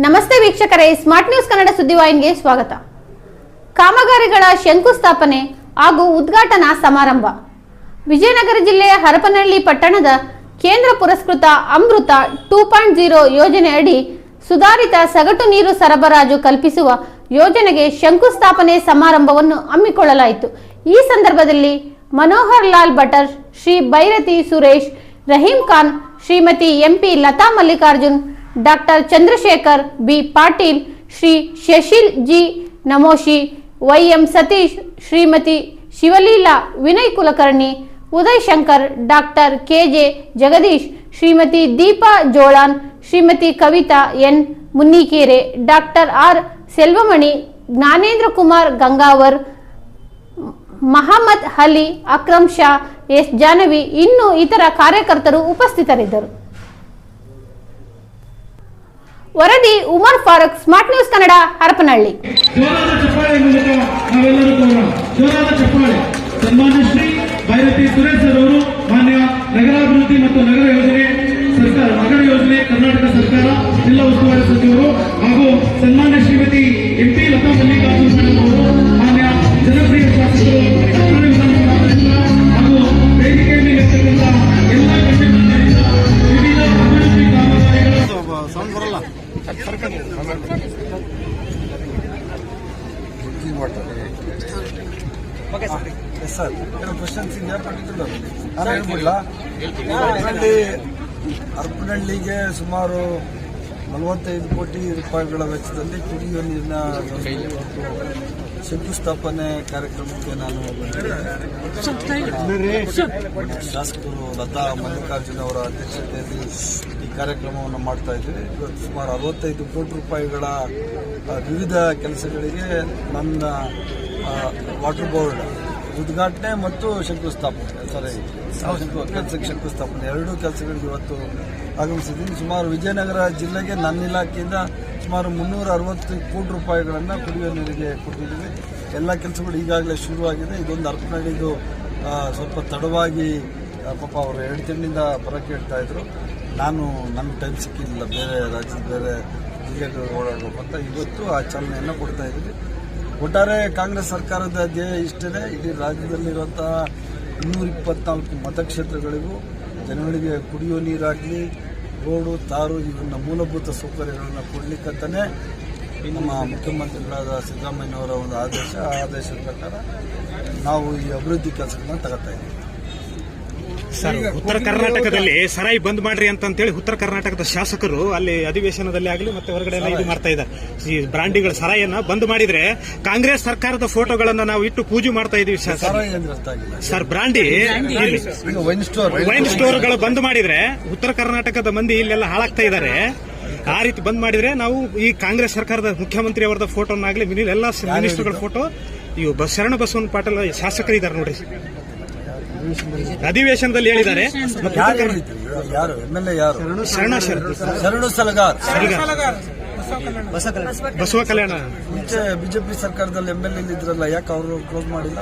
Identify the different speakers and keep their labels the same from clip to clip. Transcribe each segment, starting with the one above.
Speaker 1: ನಮಸ್ತೆ ವೀಕ್ಷಕರೇ, smart news Kannada ಸುದ್ದಿವಾಹಿನಿಗೆ ಸ್ವಾಗತ. ಕಾಮಗಾರಿಗಳ ಶಂಕುಸ್ಥಾಪನೆ ಹಾಗೂ ಉದ್ಘಾಟನಾ ಸಮಾರಂಭ. ವಿಜಯನಗರ ಜಿಲ್ಲೆಯ ಹರಪನಹಳ್ಳಿ ಪಟ್ಟಣದ ಕೇಂದ್ರ ಪುರಸ್ಕೃತ ಅಮೃತ 2.0 ಯೋಜನೆ ಅಡಿ ಸುಧಾರಿತ ಸಗಟು ನೀರು ಸರಬರಾಜು ಕಲ್ಪಿಸುವ ಯೋಜನೆಗೆ ಶಂಕುಸ್ಥಾಪನೆ ಸಮಾರಂಭವನ್ನು ಹಮ್ಮಿಕೊಳ್ಳಲಾಯಿತು. ಈ ಸಂದರ್ಭದಲ್ಲಿ Manohar Lal Bhatar, Shri Byrathi Suresh, Rahim Khan, Shrimati M P Lata Mallikarjun, doctor Chandrashekhar B Patil, Shri Shashil G Namoshi, Y M Satish, Shrimati Shivleela, Vinay Kulkarni, Uday Shankar, doctor K J Jagadish, Shrimati Deepa Jolan, Shrimati Kavita N Munnikere, doctor R Selvamani, Gyanendra Kumar Gangavar, Mohammed Ali, Akram Shah, S Janavi ಇನ್ನೂ ಇತರ ಕಾರ್ಯಕರ್ತರು ಉಪಸ್ಥಿತರಿದ್ದರು. ವರದಿ ಉಮರ್ ಫಾರೂಕ್, ಸ್ಮಾರ್ಟ್ ನ್ಯೂಸ್ ಕನ್ನಡ, ಹರಪನಹಳ್ಳಿ.
Speaker 2: ಸನ್ಮಾನ್ಯ ಶ್ರೀ ಬೈರತಿ ಸುರೇಶ್ ಅವರು ಮಾನ್ಯ ನಗರಾಭಿವೃದ್ಧಿ ಮತ್ತು ನಗರ ಯೋಜನೆ ಕರ್ನಾಟಕ ಸರ್ಕಾರ ಜಿಲ್ಲಾ ಉಸ್ತುವಾರಿ ಸಚಿವರು ಹಾಗೂ ಸನ್ಮಾನ್ಯ ಶ್ರೀಮತಿ ಎಂಪಿ ಲತಾ ಮಲ್ಲಿಕಾರ್ಜುನ್ ಮೇಡಮ್ ಅವರು ಮಾನ್ಯ ಜನಪ್ರಿಯ ಶಾಸಕರು ಹಾಗೂ ವೇದಿಕೆಯಲ್ಲಿ ಇರ್ತಕ್ಕಂಥ ಎಲ್ಲ ಗಣ್ಯರಿಂದ ವಿವಿಧ ಅಭಿವೃದ್ಧಿ ಕಾಮಗಾರಿಗಳು
Speaker 3: ಹರಪನಹಳ್ಳಿಗೆ ಸುಮಾರು 45 ಕೋಟಿ ರೂಪಾಯಿಗಳ ವೆಚ್ಚದಲ್ಲಿ ಕುಡಿಯುವ ನೀರಿನ ಶಂಕುಸ್ಥಾಪನೆ ಕಾರ್ಯಕ್ರಮಕ್ಕೆ ನಾನು ಶಾಸಕರು ಲತಾ ಮಲ್ಲಿಕಾರ್ಜುನ್ ಅವರ ಅಧ್ಯಕ್ಷತೆಯಲ್ಲಿ ಈ ಕಾರ್ಯಕ್ರಮವನ್ನು ಮಾಡ್ತಾ ಇದ್ದೀವಿ. ಇವತ್ತು ಸುಮಾರು 65 ಕೋಟಿ ರೂಪಾಯಿಗಳ ವಿವಿಧ ಕೆಲಸಗಳಿಗೆ ನನ್ನ ವಾಟರ್ ಬೋರ್ಡ್ ಉದ್ಘಾಟನೆ ಮತ್ತು ಶಂಕುಸ್ಥಾಪನೆ ಎರಡೂ ಕೆಲಸಗಳಿಗೆ ಇವತ್ತು ಆಗಮಿಸಿದ್ದೀನಿ. ಸುಮಾರು ವಿಜಯನಗರ ಜಿಲ್ಲೆಗೆ ನನ್ನ ಇಲಾಖೆಯಿಂದ ಸುಮಾರು 360 ಕೋಟಿ ರೂಪಾಯಿಗಳನ್ನು ಕುಡಿಯುವ ನೀರಿಗೆ ಕೊಟ್ಟಿದ್ದೀವಿ. ಎಲ್ಲ ಕೆಲಸಗಳು ಈಗಾಗಲೇ ಶುರುವಾಗಿದೆ. ಇದೊಂದು ಹರಪನಹಳ್ಳಿದು ಸ್ವಲ್ಪ ತಡವಾಗಿ ಪಾಪ ಅವರು 2 ತಿಂಗಳಿಂದ ಬರೋಕ್ಕೆ ಹೇಳ್ತಾ ಇದ್ರು. ನನ್ನ ಟೈಮ್ ಸಿಕ್ಕಿಲ್ಲ, ಬೇರೆ ರಾಜ್ಯದ ಬೇರೆ ಜಿಲ್ಲೆಗಳು ಓಡಾಡಬೇಕು ಅಂತ ಇವತ್ತು ಆ ಚಾಲನೆಯನ್ನು ಕೊಡ್ತಾ ಇದ್ದೀವಿ. ಒಟ್ಟಾರೆ ಕಾಂಗ್ರೆಸ್ ಸರ್ಕಾರದ ಧ್ಯೇಯ ಇಷ್ಟೇ, ಇಡೀ ರಾಜ್ಯದಲ್ಲಿರುವಂತಹ 224 ಮತಕ್ಷೇತ್ರಗಳಿಗೂ ಜನಗಳಿಗೆ ಕುಡಿಯುವ ನೀರಾಗಲಿ, ರೋಡು, ತಾರು ಇವನ್ನ ಮೂಲಭೂತ ಸೌಕರ್ಯಗಳನ್ನು ಕೊಡಲಿಕ್ಕಂತಾನೆ ನಮ್ಮ ಮುಖ್ಯಮಂತ್ರಿಗಳಾದ ಸಿದ್ದರಾಮಯ್ಯನವರ ಒಂದು ಆದೇಶದ ಪ್ರಕಾರ ನಾವು ಈ ಅಭಿವೃದ್ಧಿ ಕೆಲಸಗಳನ್ನ ತಗೋತಾ ಇದ್ದೀವಿ.
Speaker 4: ಸರ್, ಉತ್ತರ ಕರ್ನಾಟಕದಲ್ಲಿ ಸರಾಯಿ ಬಂದ್ ಮಾಡ್ರಿ ಅಂತೇಳಿ ಉತ್ತರ ಕರ್ನಾಟಕದ ಶಾಸಕರು ಅಲ್ಲಿ ಅಧಿವೇಶನದಲ್ಲಿ ಆಗಲಿ ಮತ್ತೆ ಹೊರಗಡೆ ಇದು ಮಾಡ್ತಾ ಇದ್ದಾರೆ. ಈ ಬ್ರಾಂಡಿಗಳ ಸರಾಯಿಯನ್ನ ಬಂದ್ ಮಾಡಿದ್ರೆ ಕಾಂಗ್ರೆಸ್ ಸರ್ಕಾರದ ಫೋಟೋಗಳನ್ನ ನಾವು ಇಟ್ಟು ಪೂಜೆ ಮಾಡ್ತಾ ಇದೀವಿ. ಸರ್, ಬ್ರಾಂಡಿ ವೈನ್ ಸ್ಟೋರ್ಗಳು ಬಂದ್ ಮಾಡಿದ್ರೆ ಉತ್ತರ ಕರ್ನಾಟಕದ ಮಂದಿ ಇಲ್ಲೆಲ್ಲ ಹಾಳಾಗ್ತಾ ಇದ್ದಾರೆ. ಆ ರೀತಿ ಬಂದ್ ಮಾಡಿದ್ರೆ ನಾವು ಈ ಕಾಂಗ್ರೆಸ್ ಸರ್ಕಾರದ ಮುಖ್ಯಮಂತ್ರಿ ಅವರದ ಫೋಟೋನಾಗ್ಲಿ ಎಲ್ಲ ಮಿನಿಸ್ಟರ್ಗಳ ಫೋಟೋ ಇವು ಶರಣ ಬಸವನ ಪಾಟೀಲ್ ಶಾಸಕರು ಇದ್ದಾರೆ ನೋಡ್ರಿ, ಅಧಿವೇಶನದಲ್ಲಿ ಹೇಳಿದ್ದಾರೆ.
Speaker 3: ಶರಣು ಸಲಗಾರ್
Speaker 4: ಬಸವ ಕಲ್ಯಾಣ
Speaker 3: ಮುಂಚೆ ಬಿಜೆಪಿ ಸರ್ಕಾರದಲ್ಲಿ MLA ಇದ್ರಲ್ಲ, ಯಾಕೆ ಅವರು ಕ್ಲೋಸ್ ಮಾಡಿಲ್ಲ?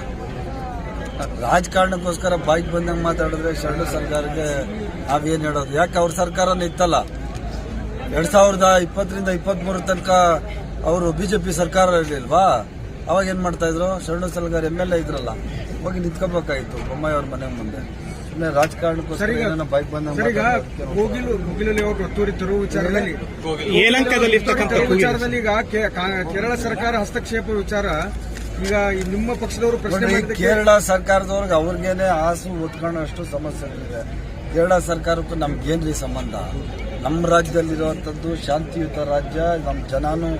Speaker 3: ರಾಜಕಾರಣಕ್ಕೋಸ್ಕರ ಬಾಯಿಗೆ ಬಂದಂಗೆ ಮಾತಾಡಿದ್ರೆ ಶರಣು ಸರ್ಕಾರಕ್ಕೆ ನಾವೇನ್ ಹೇಳೋದು? ಯಾಕೆ ಅವ್ರ ಸರ್ಕಾರನೇ ಇತ್ತಲ್ಲ 2020ರಿಂದ 23 ತನಕ ಅವರು ಬಿಜೆಪಿ ಸರ್ಕಾರ ಇರಲಿಲ್ವಾ? ಅವಾಗ ಏನ್ ಮಾಡ್ತಾ ಇದ್ರು? ಶರಣು ಸಲಗಾರ್ MLA ಇದ್ರಲ್ಲ, ಹೋಗಿ ನಿಂತ್ಕೋಬೇಕಾಗಿತ್ತು ಬೊಮ್ಮಾಯಿ ಅವ್ರ ಮನೆ ಮುಂದೆ. ಸುಮ್ಮನೆ ರಾಜಕಾರಣಕ್ಕೋಸ್ಕರ ಬೈಕ್ ಬಂದ
Speaker 2: ವಿಚಾರದಲ್ಲಿ ಈಗ ಕೇರಳ ಸರ್ಕಾರ ಹಸ್ತಕ್ಷೇಪ ವಿಚಾರ ಈಗ ನಿಮ್ಮ ಪಕ್ಷದವರು
Speaker 3: ಕೇರಳ ಸರ್ಕಾರದವ್ರಿಗೆ ಅವ್ರಿಗೇನೆ ಹಾಸು ಹೊತ್ಕೊಳ್ಳೋಷ್ಟು ಸಮಸ್ಯೆ ಇದೆ. ಕೇರಳ ಸರ್ಕಾರಕ್ಕೂ ನಮ್ಗೇನ್ರಿ ಸಂಬಂಧ? ನಮ್ಮ ರಾಜ್ಯದಲ್ಲಿರುವಂಥದ್ದು ಶಾಂತಿಯುತ ರಾಜ್ಯ. ನಮ್ಮ ಜನಾನು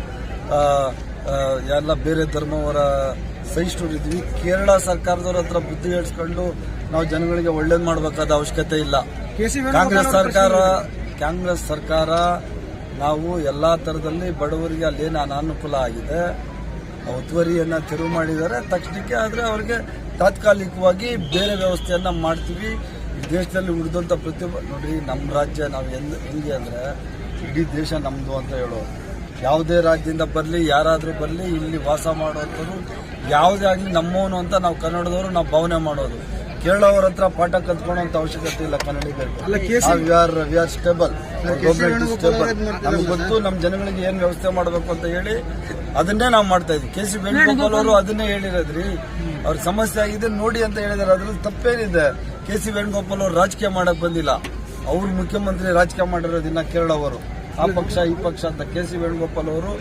Speaker 3: ಎಲ್ಲ ಬೇರೆ ಧರ್ಮವರ ಸಹಿಷ್ಣುರಿದ್ವಿ. ಕೇರಳ ಸರ್ಕಾರದವ್ರ ಹತ್ರ ಬುದ್ಧಿ ಹೇಳಿಸ್ಕೊಂಡು ನಾವು ಜನಗಳಿಗೆ ಒಳ್ಳೇದು ಮಾಡಬೇಕಾದ ಅವಶ್ಯಕತೆ ಇಲ್ಲ. ಕಾಂಗ್ರೆಸ್ ಸರ್ಕಾರ ನಾವು ಎಲ್ಲಾ ತರದಲ್ಲಿ ಬಡವರಿಗೆ ಅಲ್ಲೇನು ಅನಾನುಕೂಲ ಆಗಿದೆ, ಒತ್ತುವರಿಯನ್ನ ತೆರವು ಮಾಡಿದ್ದಾರೆ ತಕ್ಷಣಕ್ಕೆ. ಆದ್ರೆ ಅವರಿಗೆ ತಾತ್ಕಾಲಿಕವಾಗಿ ಬೇರೆ ವ್ಯವಸ್ಥೆಯನ್ನ ಮಾಡ್ತೀವಿ. ದೇಶದಲ್ಲಿ ಉಳಿದಂತ ಪ್ರತಿಯೊಬ್ಬ ನೋಡ್ರಿ, ನಮ್ಮ ರಾಜ್ಯ ನಾವು ಹೆಂಗೆ ಅಂದ್ರೆ ಇಡೀ ದೇಶ ನಮ್ದು ಅಂತ ಹೇಳೋದು. ಯಾವುದೇ ರಾಜ್ಯದಿಂದ ಬರಲಿ, ಯಾರಾದರೂ ಬರಲಿ, ಇಲ್ಲಿ ವಾಸ ಮಾಡುವಂಥವ್ರು ಯಾವುದೇ ಆಗಲಿ ನಮ್ಮವನು ಅಂತ ನಾವು ಕನ್ನಡದವರು ನಾವು ಭಾವನೆ ಮಾಡೋದು. ಕೇರಳ ಅವ್ರ ಹತ್ರ ಪಾಠ ಕಲ್ತ್ಕೊಳ್ಳೋಂತ ಅವಶ್ಯಕತೆ ಇಲ್ಲ ಕನ್ನಡಿಗರಿಗೆ. We are stable, government stable. ನಮ್ಗೆ ಗೊತ್ತು ನಮ್ಮ ಜನಗಳಿಗೆ ಏನ್ ವ್ಯವಸ್ಥೆ ಮಾಡಬೇಕು ಅಂತ ಹೇಳಿ ಅದನ್ನೇ ನಾವು ಮಾಡ್ತಾ ಇದ್ವಿ. ಕೆ ಸಿ ವೇಣುಗೋಪಾಲ್ ಅವರು ಅದನ್ನೇ ಹೇಳಿರೋದ್ರಿ, ಅವ್ರ ಸಮಸ್ಯೆ ಆಗಿದೆ ನೋಡಿ ಅಂತ ಹೇಳಿದಾರೆ. ಅದ್ರಲ್ಲಿ ತಪ್ಪೇನಿದೆ? ಕೆ ಸಿ ವೇಣುಗೋಪಾಲ್ ಅವರು ರಾಜಕೀಯ ಮಾಡಕ್ ಬಂದಿಲ್ಲ, ಅವ್ರು ಮುಖ್ಯಮಂತ್ರಿ ರಾಜಕೀಯ ಮಾಡಿರೋದಿನ್ನ ಕೇರಳ ಅವರು. ಆ ಪಕ್ಷ ಈ ಪಕ್ಷ ಅಂತ ಕೆ ಸಿ ವೇಣುಗೋಪಾಲ್ ಅವರು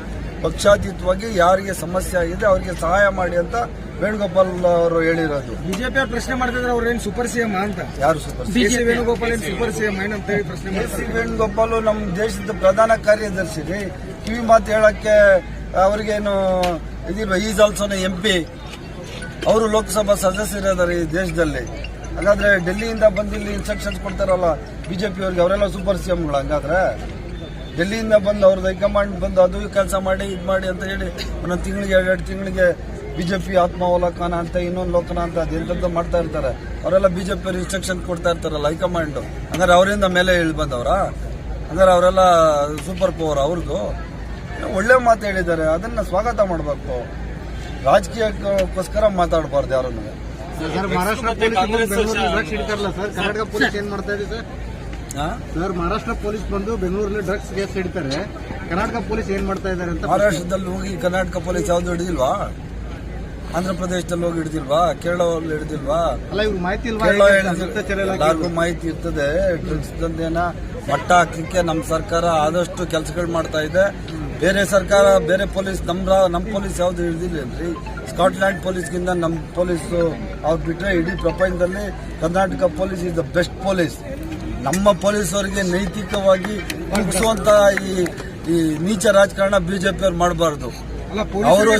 Speaker 3: ಪಕ್ಷಾತೀತವಾಗಿ ಯಾರಿಗೆ ಸಮಸ್ಯೆ ಆಗಿದೆ ಅವರಿಗೆ ಸಹಾಯ ಮಾಡಿ ಅಂತ ವೇಣುಗೋಪಾಲ್ ಅವರು ಹೇಳಿರೋದು.
Speaker 5: ಬಿಜೆಪಿ ಪ್ರಶ್ನೆ ಮಾಡ್ತಿದ್ರೆ ಅವ್ರ ಏನ್ ಸೂಪರ್ ಸಿಎಂ ಅಂತ?
Speaker 3: ಯಾರು ಸೂಪರ್
Speaker 5: ಕೆ.ಸಿ. ವೇಣುಗೋಪಾಲ್ ಏನ್ ಸೂಪರ್ ಸಿಎಂ ಏನಂತ ಹೇಳಿ ಪ್ರಶ್ನೆ
Speaker 3: ಕೆ
Speaker 5: ಮಾಡ್ತಾರೆ.
Speaker 3: ಸಿ ವೇಣುಗೋಪಾಲ್ ನಮ್ಮ ದೇಶದ ಪ್ರಧಾನ ಕಾರ್ಯದರ್ಶಿ ರೀ. ಕಿವಿ ಮಾತು ಹೇಳಕ್ಕೆ ಅವ್ರಿಗೇನು ಇದಿಲ್ವ? Is also MP. ಅವರು ಲೋಕಸಭಾ ಸದಸ್ಯರಿದ್ದಾರೆ ಈ ದೇಶದಲ್ಲಿ. ಹಾಗಾದ್ರೆ ಡೆಲ್ಲಿಯಿಂದ ಬಂದು ಇಲ್ಲಿ ಇನ್ಸ್ಟ್ರಕ್ಷನ್ಸ್ ಕೊಡ್ತಾರಲ್ಲ ಬಿಜೆಪಿ ಅವ್ರಿಗೆ, ಅವರೆಲ್ಲ ಸೂಪರ್ ಸಿಎಂಗಳು. ಹಂಗಾದ್ರೆ ಡೆಲ್ಲಿಯಿಂದ ಬಂದು ಅವ್ರದ್ದು ಹೈಕಮಾಂಡ್ ಬಂದು ಅದು ಕೆಲಸ ಮಾಡಿ ಇದು ಮಾಡಿ ಅಂತ ಹೇಳಿ ಒಂದೊಂದು ತಿಂಗಳಿಗೆ 2 ತಿಂಗಳಿಗೆ ಬಿಜೆಪಿ ಆತ್ಮಾವಲೋಕನ ಅಂತ ಇನ್ನೊಂದು ಲೋಕನ ಅಂತ ಅದೆಂತದ್ದು ಮಾಡ್ತಾ ಇರ್ತಾರೆ. ಅವರೆಲ್ಲ ಬಿಜೆಪಿ ಅವ್ರು ಇನ್ಸ್ಟ್ರಕ್ಷನ್ ಕೊಡ್ತಾ ಇರ್ತಾರಲ್ಲ ಹೈಕಮಾಂಡ್. ಹಂಗಾರೆ ಅವರಿಂದ ಮೇಲೆ ಇಳಿ ಬಂದವರ? ಹಂಗಾರೆ ಅವರೆಲ್ಲ ಸೂಪರ್ ಪವರ್ ಅವ್ರದ್ದು. ಒಳ್ಳೆ ಮಾತು ಹೇಳಿದ್ದಾರೆ, ಅದನ್ನ ಸ್ವಾಗತ ಮಾಡಬೇಕು. ರಾಜಕೀಯಕ್ಕೋಸ್ಕರ ಮಾತಾಡಬಾರ್ದು ಯಾರನ್ನು.
Speaker 5: ಸರ್, ಮಹಾರಾಷ್ಟ್ರ ಪೊಲೀಸ್ ಡ್ರಗ್ಸ್ ಹಿಡಿತಾರಲ್ಲ ಸರ್, ಕರ್ನಾಟಕ ಪೊಲೀಸ್ ಏನ್ ಮಾಡ್ತಾ ಇದೆ ಸರ್? ಸರ್, ಮಹಾರಾಷ್ಟ್ರ ಪೊಲೀಸ್ ಬಂದು ಬೆಂಗಳೂರಲ್ಲಿ ಡ್ರಗ್ಸ್ ಕೇಸ್ ಹಿಡಿತಾರೆ, ಕರ್ನಾಟಕ ಪೊಲೀಸ್ ಏನ್ ಮಾಡ್ತಾ ಇದ್ದಾರೆ ಅಂತ.
Speaker 3: ಮಹಾರಾಷ್ಟ್ರದಲ್ಲಿ ಹೋಗಿ ಕರ್ನಾಟಕ ಪೊಲೀಸ್ ಯಾವ್ದು ಹಿಡಿದಿಲ್ವಾ? ಆಂಧ್ರ ಪ್ರದೇಶದಲ್ಲಿ ಹೋಗಿ ಹಿಡಿದಿಲ್ವಾ? ಕೇರಳದಲ್ಲಿ ಹಿಡಿದಿಲ್ವಾ?
Speaker 5: ಅಲ್ಲ, ಇವ್ರು ಮಾಹಿತಿ
Speaker 3: ಎಲ್ಲರಿಗೂ ಮಾಹಿತಿ ಇರ್ತದೆ. ಡ್ರಗ್ಸ್ ದಂಧೆನ ಮಟ್ಟ ಹಾಕಲಿಕ್ಕೆ ನಮ್ಮ ಸರ್ಕಾರ ಆದಷ್ಟು ಕೆಲಸಗಳು ಮಾಡ್ತಾ ಇದೆ. ಬೇರೆ ಸರ್ಕಾರ, ಬೇರೆ ಪೊಲೀಸ್, ನಮ್ಮ ಪೊಲೀಸ್ ಯಾವ್ದು ಹಿಡಿದಿಲ್ಲೇನ್ರಿ? ಸ್ಕಾಟ್ಲ್ಯಾಂಡ್ ಪೊಲೀಸ್ಗಿಂತ ನಮ್ಮ ಪೊಲೀಸ್ ಅವ್ರು ಬಿಟ್ರೆ ಇಡೀ ಪ್ರಪಂಚದಲ್ಲಿ Karnataka police is the best police. ನಮ್ಮ ಪೊಲೀಸವರಿಗೆ ನೈತಿಕವಾಗಿ ಮುಗಿಸುವಂತ ಈ ನೀಚ ರಾಜಕಾರಣ ಬಿಜೆಪಿ ಅವ್ರು ಮಾಡಬಾರ್ದು. ಅವರು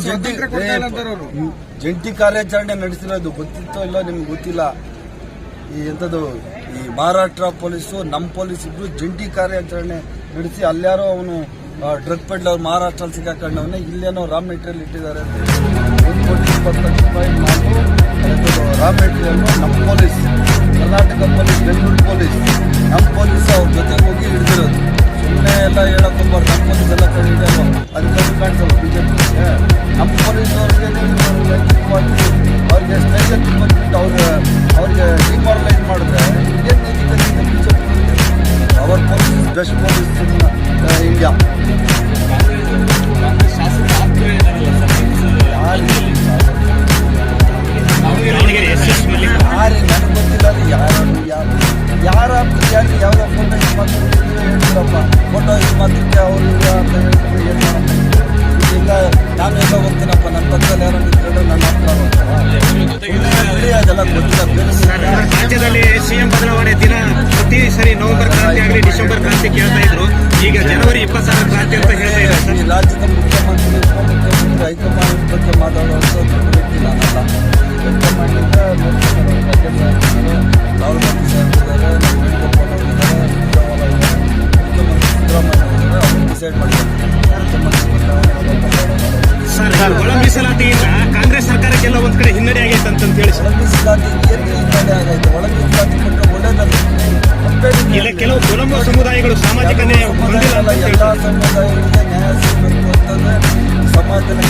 Speaker 3: ಜಂಟಿ ಕಾರ್ಯಾಚರಣೆ ನಡೆಸಿರೋದು ಗೊತ್ತಿತ್ತೋ ಇಲ್ಲೋ ನಿಮ್ಗೆ ಗೊತ್ತಿಲ್ಲ. ಈ ಮಹಾರಾಷ್ಟ್ರ ಪೊಲೀಸು ನಮ್ಮ ಪೊಲೀಸ್ ಇಬ್ರು ಜಂಟಿ ಕಾರ್ಯಾಚರಣೆ ನಡೆಸಿ ಅಲ್ಯಾರೋ ಅವನು ಡ್ರಗ್ ಪೆಡ್ಲರ್ ಮಹಾರಾಷ್ಟ್ರಲ್ಲಿ ಸಿಕ್ಕಾಕೊಂಡವನೇ, ಇಲ್ಲೇನೋ ರಾ ಮೆಟೀರಿಯಲ್ ಇಟ್ಟಿದ್ದಾರೆ. 1,20,00,000 ರೂಪಾಯಿ ರಾ ಮೆಟೀರಿಯಲ್ ನಮ್ಮ police, Karnataka police, Bengaluru police, ನಮ್ಮ ಪೊಲೀಸ್ ಅವ್ರ ಜೊತೆಗೆ ಹೋಗಿ ಹಿಡಿದಿರೋದು. ಸುಮ್ಮನೆ ಎಲ್ಲ ಹೇಳಕ್ಕೋಗ್ಬಾರ್ದು. ನಮ್ಮ ಪೊಲೀಸ್ ಎಲ್ಲ ಕಡೆ ಹಿಡಿಯಲ್ಲ, ಅದಕ್ಕೆ ಕಾಣಿಸಲ್ಲ ಬಿಜೆಪಿಗೆ. ನಮ್ಮ ಪೊಲೀಸ್ ಅವ್ರಿಗೆ ನೈತಿಕವಾಗಿ ಅವ್ರಿಗೆ ಸ್ಟೇಷನ್ ಬಂದ್ಬಿಟ್ಟು ಅವ್ರಿಗೆ ಡಿಮಾರಲೈಸ್ ಮಾಡಿದ್ರೆ ಏನು ನೈತಿಕತೆ ಇದೆ ಬಿಜೆಪಿ? ಅವರ್ police best police in India. ನನಗೆ ಗೊತ್ತಿಲ್ಲ ಯಾರ ಯಾವ್ದೋ ಫೋಟೋ ಇದು ಮಾಡ್ತಿದ್ರೆ ಹೇಳ್ತೀರಪ್ಪ, ಫೋಟೋ ಇದು ಮಾಡ್ತಿದ್ದೆ ಅವರು ಅಂತ ಹೇಳ್ತಾರೆ. ಏನು ಮಾಡೋದು? ಈಗ ನಾನೆಲ್ಲ ಹೋಗ್ತೀನಪ್ಪ, ನನ್ನ ಪಕ್ಕದಲ್ಲಿ ಯಾರೋ ನಿಂತ್ಕೊಂಡು ನನ್ನ ಹತ್ರ ಅದೆಲ್ಲ ಗೊತ್ತಿಲ್ಲ.
Speaker 4: ರಾಜ್ಯದಲ್ಲಿ ಸಿಎಂ ಬದಲಾವಣೆ ದಿನ ಪ್ರತಿ ಸರಿ ನವೆಂಬರ್ ಕ್ರಾಂತಿ ಆಗಲಿ ಡಿಸೆಂಬರ್ ಕ್ರಾಂತಿ ಕೇಳ್ತಾ ಇದ್ರು. ಈಗ ಜನವರಿ 26 ಕ್ರಾಂತಿ ಅಂತ ಹೇಳ್ತಾ ಇದ್ದಾರೆ.
Speaker 3: ಈ ರಾಜ್ಯದ ಮುಖ್ಯಮಂತ್ರಿ, ಉಪಮುಖ್ಯಮಂತ್ರಿ ಹೈಕಮಾಂಡ್ ಬಗ್ಗೆ ಮಾತಾಡುವಂಥ ವ್ಯಕ್ತಿ ನಾನಲ್ಲ. ಹೈಕಮಾಂಡಿಂದ ರಾಹುಲ್ ಗಾಂಧಿ ಸಾಹೇಬ್ ಇದ್ದಾರೆ, ವೇಣುಗೋಪಾಲ್ ಅವರು ಇದ್ದಾರೆ, ಮುಖ್ಯಮಂತ್ರಿ ಸಿದ್ದರಾಮಯ್ಯ ಇದ್ದಾರೆ. ಅವರು ಡಿಸೈಡ್ ಮಾಡಿದ್ದಾರೆ.
Speaker 4: ಸರ್, ಒಳ ಮೀಸಲಾತಿಯಿಂದ ಕಾಂಗ್ರೆಸ್ ಸರ್ಕಾರಕ್ಕೆಲ್ಲ ಒಂದ್ ಕಡೆ ಹಿನ್ನಡೆ ಆಗೈತೆ ಅಂತ ಹೇಳಿ.
Speaker 3: ಒಳ ಮೀಸಲಾತಿ ಏನು ಹಿನ್ನಡೆ ಆಗೈತೆ? ಒಳ ಮೀಸಲಾತಿ ಕೊಟ್ಟರೆ ಒಳ್ಳೇದಲ್ಲ.
Speaker 4: ಇಲ್ಲ, ಕೆಲವು ವಿಳಂಬ ಸಮುದಾಯಗಳು ಸಾಮಾಜಿಕ ನ್ಯಾಯ ಹೊಂದಿಲ್ಲ ಅಂತ
Speaker 3: ಎಲ್ಲ ಸಮುದಾಯಗಳಿಗೆ ನ್ಯಾಯ ಸಿಗಬೇಕು ಅಂತಂದ್ರೆ ಸಮಾಜದಲ್ಲಿ